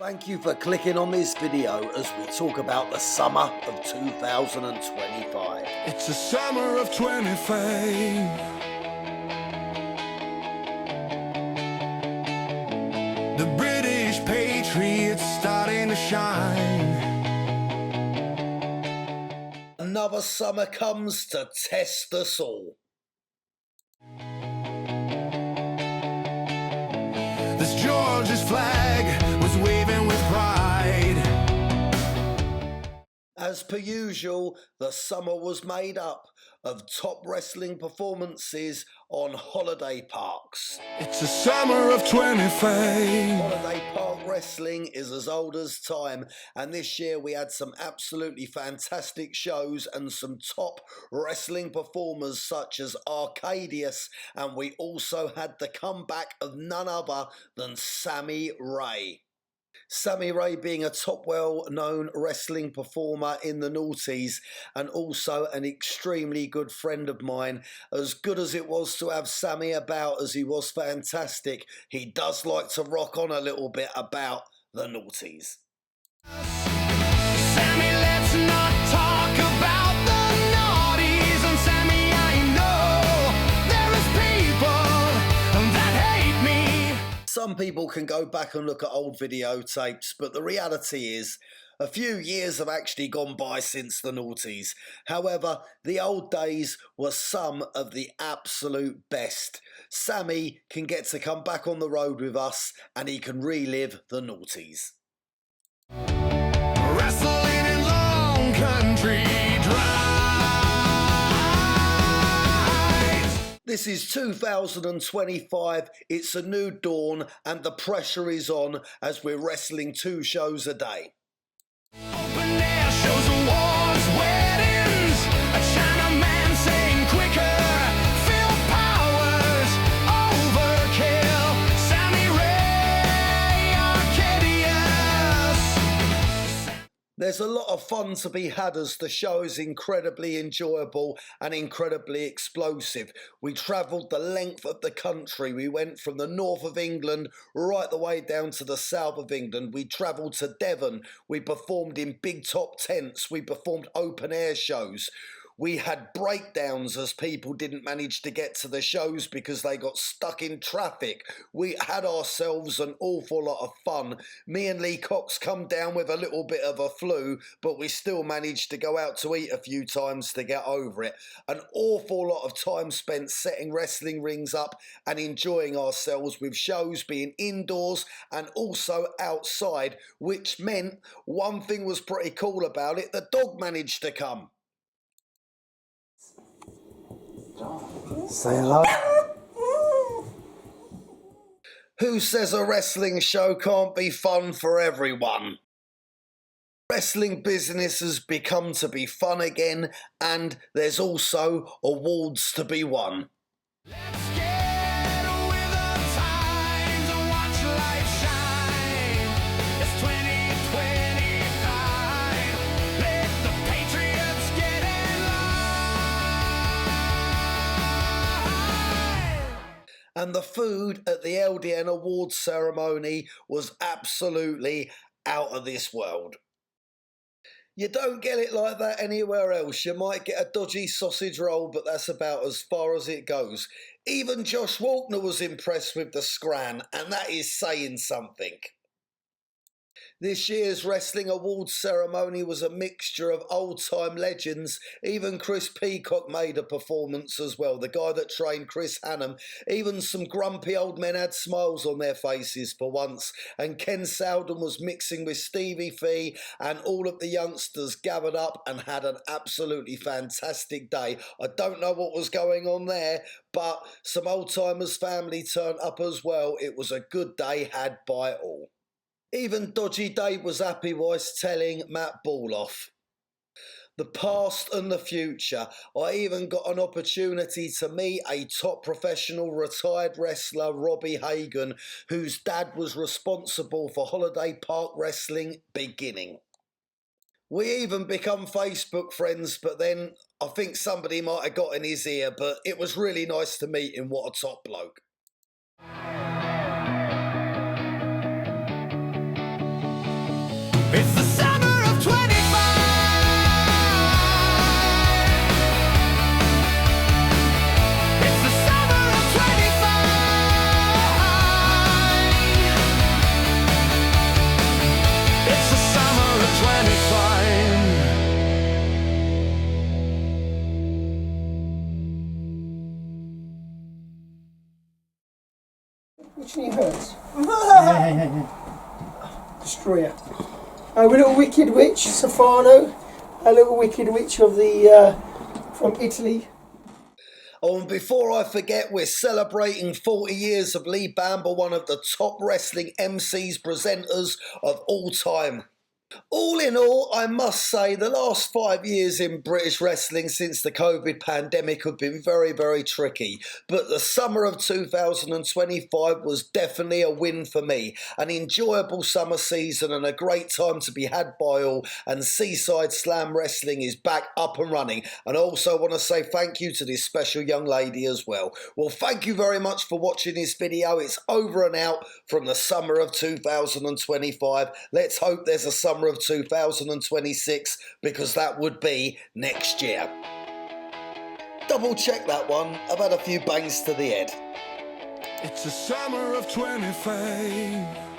Thank you for clicking on this video as we talk about the summer of 2025. It's a summer of 25. The British Patriots starting to shine. Another summer comes to test us all. This George's flag was waving with pride. As per usual, the summer was made up of top wrestling performances on holiday parks. It's a summer of 25. Holiday park wrestling is as old as time, and this year we had some absolutely fantastic shows and some top wrestling performers such as Arcadius, and we also had the comeback of none other than Sammy Ray. Sammy Ray being a top well-known wrestling performer in the noughties and also an extremely good friend of mine. As good as it was to have Sammy about, as he was fantastic, he does like to rock on a little bit about the noughties. Sammy, let's not talk about the naughties. And Sammy, I know there is people that hate me. Some people can go back and look at old videotapes, but the reality is a few years have actually gone by since the noughties. However, the old days were some of the absolute best. Sammy can get to come back on the road with us and he can relive the noughties. Wrestling in long country drives. This is 2025, it's a new dawn and the pressure is on as we're wrestling 2 shows a day. Open air shows, awards, weddings. A Chinaman saying quicker. Phil Powers, overkill. Sammy Ray, Arcadius. There's a lot of fun to be had as the show is incredibly enjoyable and incredibly explosive. We travelled the length of the country. We went from the north of England right the way down to the south of England. We travelled to Devon. We performed in big top tents. We performed open air shows. We had breakdowns as people didn't manage to get to the shows because they got stuck in traffic. We had ourselves an awful lot of fun. Me and Lee Cox come down with a little bit of a flu, but we still managed to go out to eat a few times to get over it. An awful lot of time spent setting wrestling rings up and enjoying ourselves, with shows being indoors and also outside, which meant one thing was pretty cool about it: the dog managed to come. Say hello. Who says a wrestling show can't be fun for everyone? Wrestling business has become to be fun again, and there's also awards to be won. Let's get with the times and watch light shine. It's 2025. Let the Patriots get in line. And the food at the LDN awards ceremony was absolutely out of this world. You don't get it like that anywhere else. You might get a dodgy sausage roll, but that's about as far as it goes. Even Josh Walkner was impressed with the scran, and that is saying something. This year's Wrestling Awards ceremony was a mixture of old-time legends. Even Chris Peacock made a performance as well, the guy that trained Chris Hannum. Even some grumpy old men had smiles on their faces for once, and Ken Souden was mixing with Stevie Fee, and all of the youngsters gathered up and had an absolutely fantastic day. I don't know what was going on there, but some old-timers family turned up as well. It was a good day had by all. Even Dodgy Dave was happy whilst telling Matt Balloff. The past and the future. I even got an opportunity to meet a top professional retired wrestler, Robbie Hagan, whose dad was responsible for Holiday Park Wrestling beginning. We even become Facebook friends, but then I think somebody might have got in his ear, but it was really nice to meet him. What a top bloke. It's the summer of 25. It's the summer of 25. It's the summer of 25. Which knee hurts? Destroyer. A little wicked witch, Safano, a little wicked witch of the from Italy. Oh, and before I forget, we're celebrating 40 years of Lee Bamber, one of the top wrestling MCs, presenters of all time. All in all, I must say the last 5 years in British wrestling since the COVID pandemic have been very, very tricky. But the summer of 2025 was definitely a win for me. An enjoyable summer season and a great time to be had by all. And Seaside Slam Wrestling is back up and running. And I also want to say thank you to this special young lady as well. Well, thank you very much for watching this video. It's over and out from the summer of 2025. Let's hope there's a summer of 2026, because that would be next year. Double check that one. I've had a few bangs to the head. It's the summer of 25.